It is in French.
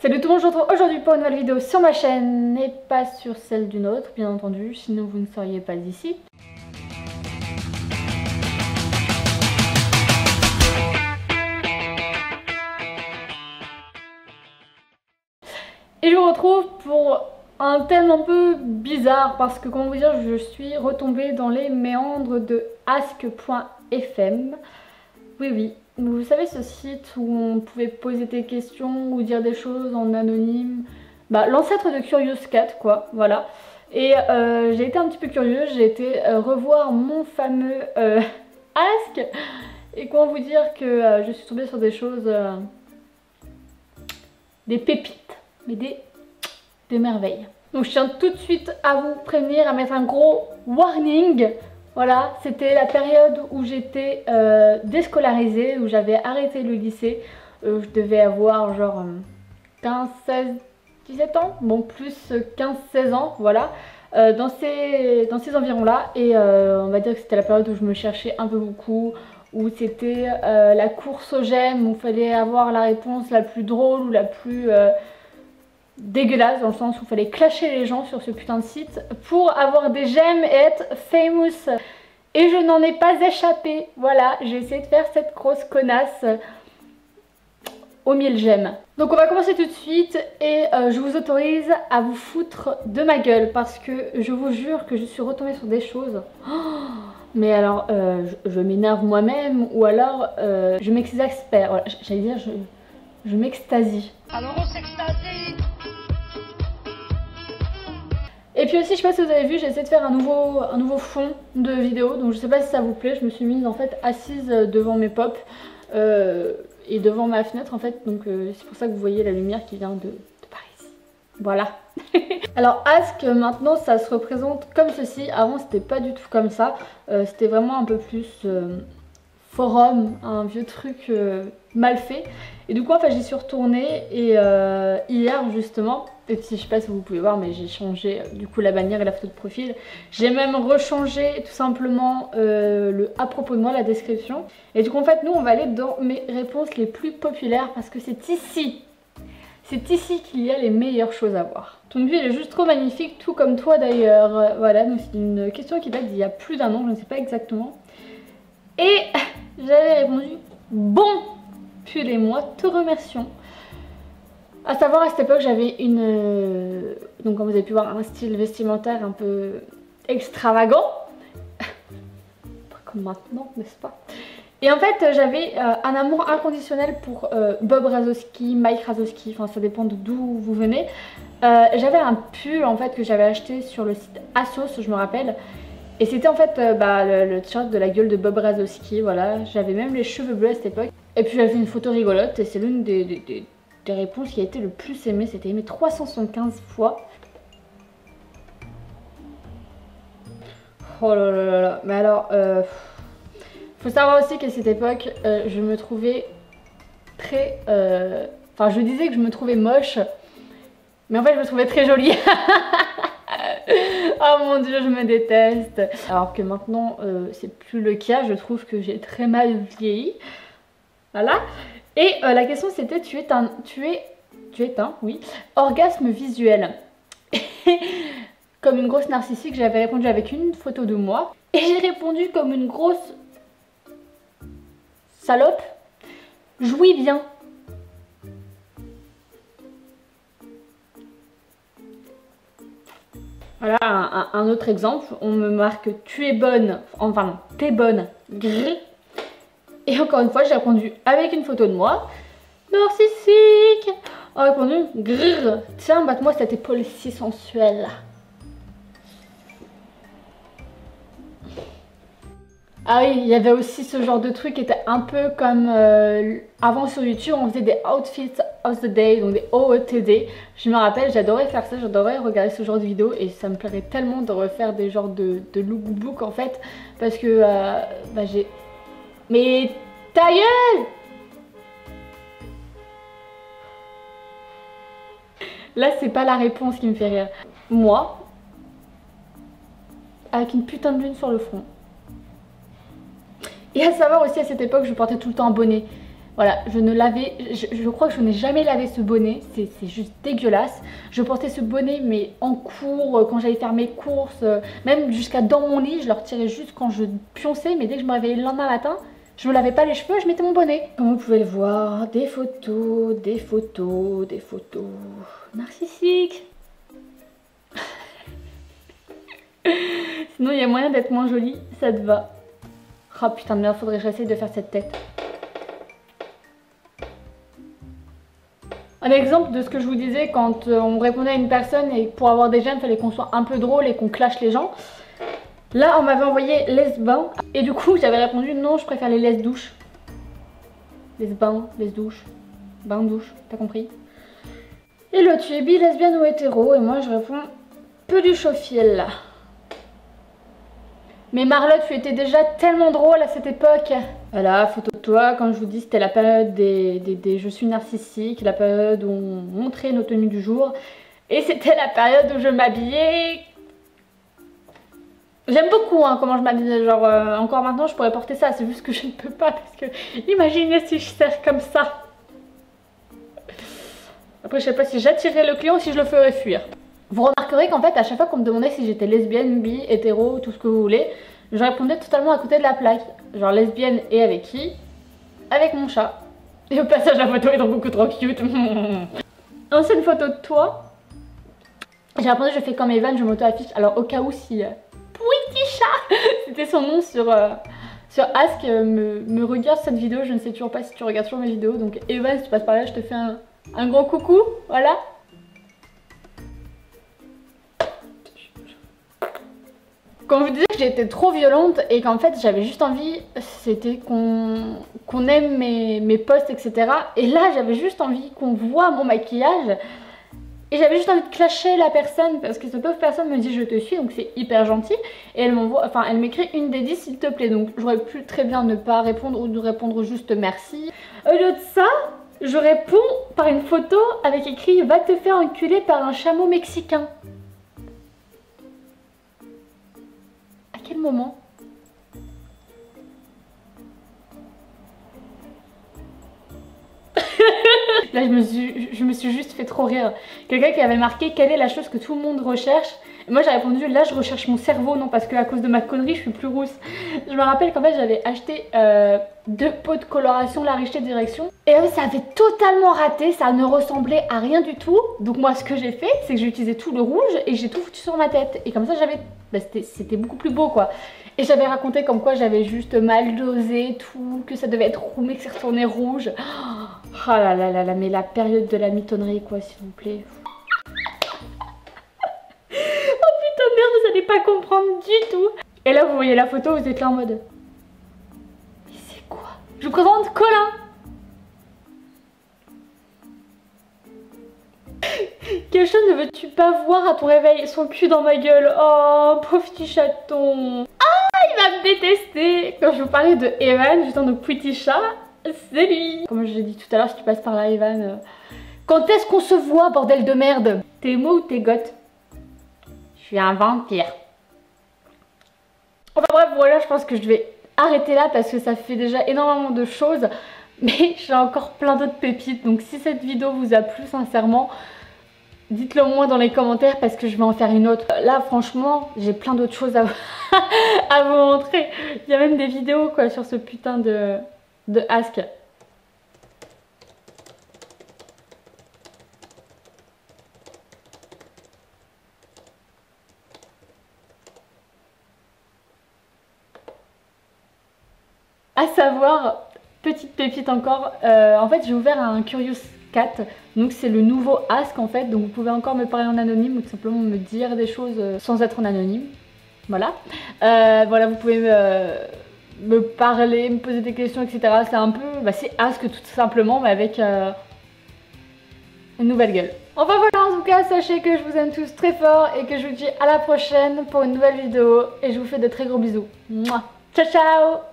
Salut tout le monde, je vous retrouve aujourd'hui pour une nouvelle vidéo sur ma chaîne et pas sur celle d'une autre, bien entendu, sinon vous ne seriez pas ici. Et je vous retrouve pour un thème un peu bizarre parce que, comment vous dire, je suis retombée dans les méandres de ask.fm. Oui, vous savez, ce site où on pouvait poser des questions ou dire des choses en anonyme. Bah, l'ancêtre de Curious Cat, quoi, voilà. Et j'ai été un petit peu curieuse, j'ai été revoir mon fameux Ask. Et comment vous dire que je suis tombée sur des choses, des pépites, mais des merveilles. Donc je tiens tout de suite à vous prévenir, à mettre un gros warning. Voilà, c'était la période où j'étais déscolarisée, où j'avais arrêté le lycée. Je devais avoir genre 15, 16, 17 ans, bon plus 15-16 ans, voilà, dans ces environs-là. Et on va dire que c'était la période où je me cherchais un peu beaucoup, où c'était la course aux gemmes, où il fallait avoir la réponse la plus drôle ou la plus dégueulasse, dans le sens où il fallait clasher les gens sur ce putain de site pour avoir des gemmes et être famous. Et je n'en ai pas échappé, voilà, j'ai essayé de faire cette grosse connasse aux 1000 gemmes. Donc on va commencer tout de suite et je vous autorise à vous foutre de ma gueule parce que je vous jure que je suis retombée sur des choses. Oh, mais alors je m'énerve moi-même ou alors je m'exaspère, voilà, j'allais dire je m'extasie. Alors on s'extasie. Et puis aussi, je sais pas si vous avez vu, j'ai essayé de faire un nouveau fond de vidéo, donc je sais pas si ça vous plaît. Je me suis mise en fait assise devant mes pops et devant ma fenêtre en fait, donc c'est pour ça que vous voyez la lumière qui vient de par ici. Voilà. Alors Ask, maintenant ça se représente comme ceci. Avant c'était pas du tout comme ça, c'était vraiment un peu plus forum, un vieux truc mal fait. Et du coup en fait j'y suis retournée et hier justement, et je sais pas si vous pouvez voir mais j'ai changé du coup la bannière et la photo de profil. J'ai même rechangé tout simplement le à propos de moi, la description. Et du coup en fait nous on va aller dans mes réponses les plus populaires parce que c'est ici qu'il y a les meilleures choses à voir. Ton vie elle est juste trop magnifique, tout comme toi d'ailleurs. Voilà, donc c'est une question qui date d'il y a plus d'un an, je ne sais pas exactement. Et j'avais répondu bon, puis les mois te remercions. À savoir, à cette époque j'avais une donc comme vous avez pu voir, un style vestimentaire un peu extravagant. Pas comme maintenant, n'est-ce pas? Et en fait j'avais un amour inconditionnel pour Bob Razowski, Mike Razowski, enfin ça dépend d'où vous venez. J'avais un pull en fait que j'avais acheté sur le site Asos, je me rappelle. Et c'était en fait le t-shirt de la gueule de Bob Razowski, voilà. J'avais même les cheveux bleus à cette époque. Et puis j'avais fait une photo rigolote et c'est l'une des réponses qui a été le plus aimée. C'était aimé 375 fois. Oh là là là là. Mais alors, faut savoir aussi qu'à cette époque, je me trouvais très... Enfin, je disais que je me trouvais moche. Mais en fait, je me trouvais très jolie. Oh mon dieu, je me déteste. Alors que maintenant c'est plus le cas, je trouve que j'ai très mal vieilli. Voilà. Et la question c'était tu es un oui, orgasme visuel. Comme une grosse narcissique, j'avais répondu avec une photo de moi. Et j'ai répondu comme une grosse salope. Jouis bien. Voilà un autre exemple, on me marque tu es bonne, enfin non, t'es bonne, grrr. Et encore une fois j'ai répondu avec une photo de moi, narcissique. On a répondu grrr, tiens batte-moi cette épaule si sensuelle. Ah oui, il y avait aussi ce genre de truc qui était un peu comme avant sur YouTube, on faisait des outfits of the day, donc des OOTD. Je me rappelle, j'adorais faire ça, j'adorais regarder ce genre de vidéos et ça me plairait tellement de refaire des genres de lookbook en fait, parce que j'ai... Mais ta gueule! Là, c'est pas la réponse qui me fait rire. Moi, avec une putain de lune sur le front. Et à savoir aussi, à cette époque, je portais tout le temps un bonnet. Voilà, je crois que je n'ai jamais lavé ce bonnet, c'est juste dégueulasse. Je portais ce bonnet mais en cours, quand j'allais faire mes courses, même jusqu'à dans mon lit, je le retirais juste quand je pionçais, mais dès que je me réveillais le lendemain matin, je me lavais pas les cheveux, je mettais mon bonnet. Comme vous pouvez le voir, des photos, des photos, des photos narcissiques. Sinon il y a moyen d'être moins jolie, ça te va. Oh putain de merde, faudrait que j'essaye de faire cette tête. Un exemple de ce que je vous disais quand on répondait à une personne et pour avoir des gènes, il fallait qu'on soit un peu drôle et qu'on clash les gens. Là, on m'avait envoyé laisse-bain et du coup, j'avais répondu non, je préfère les laisse-douches. Laisse-bain, laisse-douche, bain-douche, t'as compris? Et l'autre, tu es bi, lesbienne ou hétéro? Et moi, je réponds peu du chauffiel. Mais Marlotte, tu étais déjà tellement drôle à cette époque. Voilà, photo de toi, comme je vous dis, c'était la période des je suis narcissique, la période où on montrait nos tenues du jour. Et c'était la période où je m'habillais. J'aime beaucoup hein, comment je m'habille, genre encore maintenant je pourrais porter ça, c'est juste que je ne peux pas parce que imaginez si je sers comme ça. Après je sais pas si j'attirerais le client ou si je le ferais fuir. Vous remarquerez qu'en fait à chaque fois qu'on me demandait si j'étais lesbienne, bi, hétéro, tout ce que vous voulez, je répondais totalement à côté de la plaque. Genre lesbienne et avec qui? Avec mon chat. Et au passage la photo est donc beaucoup trop cute. Ancienne photo de toi. J'ai répondu je fais comme Evan, je m'auto-affiche. Alors au cas où si Pwitty Chat c'était son nom sur Ask me regarde cette vidéo, je ne sais toujours pas si tu regardes toujours mes vidéos. Donc Evan si tu passes par là je te fais un gros coucou, voilà. Quand je vous disais que j'étais trop violente et qu'en fait j'avais juste envie, c'était qu'on aime mes posts etc. Et là j'avais juste envie qu'on voit mon maquillage. Et j'avais juste envie de clasher la personne parce que cette pauvre personne me dit je te suis donc c'est hyper gentil. Et elle m'envoie, enfin elle m'écrit une des 10 s'il te plaît. Donc j'aurais pu très bien ne pas répondre ou de répondre juste merci. Au lieu de ça, je réponds par une photo avec écrit va te faire enculer par un chameau mexicain. À quel moment? Là je me suis juste fait trop rire. Quelqu'un qui avait marqué quelle est la chose que tout le monde recherche. Et moi j'ai répondu là je recherche mon cerveau, non parce que à cause de ma connerie je suis plus rousse. Je me rappelle qu'en fait j'avais acheté 2 pots de coloration La Richée Direction. Et ça avait totalement raté, ça ne ressemblait à rien du tout. Donc moi ce que j'ai fait c'est que j'ai utilisé tout le rouge et j'ai tout foutu sur ma tête. Et comme ça j'avais, bah, c'était beaucoup plus beau quoi. Et j'avais raconté comme quoi j'avais juste mal dosé tout, que ça devait être roux mais que c'est retourné rouge. Oh là là là là, mais la période de la mitonnerie quoi s'il vous plaît. Oh putain de merde, vous allez pas comprendre du tout. Et là vous voyez la photo, vous êtes là en mode mais c'est quoi? Je vous présente Colin. Quelle chose ne veux-tu pas voir à ton réveil? Son cul dans ma gueule. Oh pauvre petit chaton. Ah il va me détester. Quand je vous parlais de Evan, justement de Pwitty Chat, c'est lui. Comme je l'ai dit tout à l'heure, si tu passes par là Evan, quand est-ce qu'on se voit bordel de merde? T'es emo ou t'es goth? Je suis un vampire. Enfin bref voilà, je pense que je vais arrêter là parce que ça fait déjà énormément de choses. Mais j'ai encore plein d'autres pépites. Donc si cette vidéo vous a plu sincèrement, dites-le moi dans les commentaires parce que je vais en faire une autre. Là franchement j'ai plein d'autres choses à vous montrer. Il y a même des vidéos quoi sur ce putain de Ask. À savoir, petite pépite encore, en fait j'ai ouvert un Curious Cat, donc c'est le nouveau Ask en fait, donc vous pouvez encore me parler en anonyme ou tout simplement me dire des choses sans être en anonyme, voilà. Voilà, vous pouvez me parler, me poser des questions etc, c'est un peu, bah, c'est Ask tout simplement mais avec une nouvelle gueule. Enfin voilà, en tout cas sachez que je vous aime tous très fort et que je vous dis à la prochaine pour une nouvelle vidéo et je vous fais de très gros bisous. Mouah. Ciao ciao.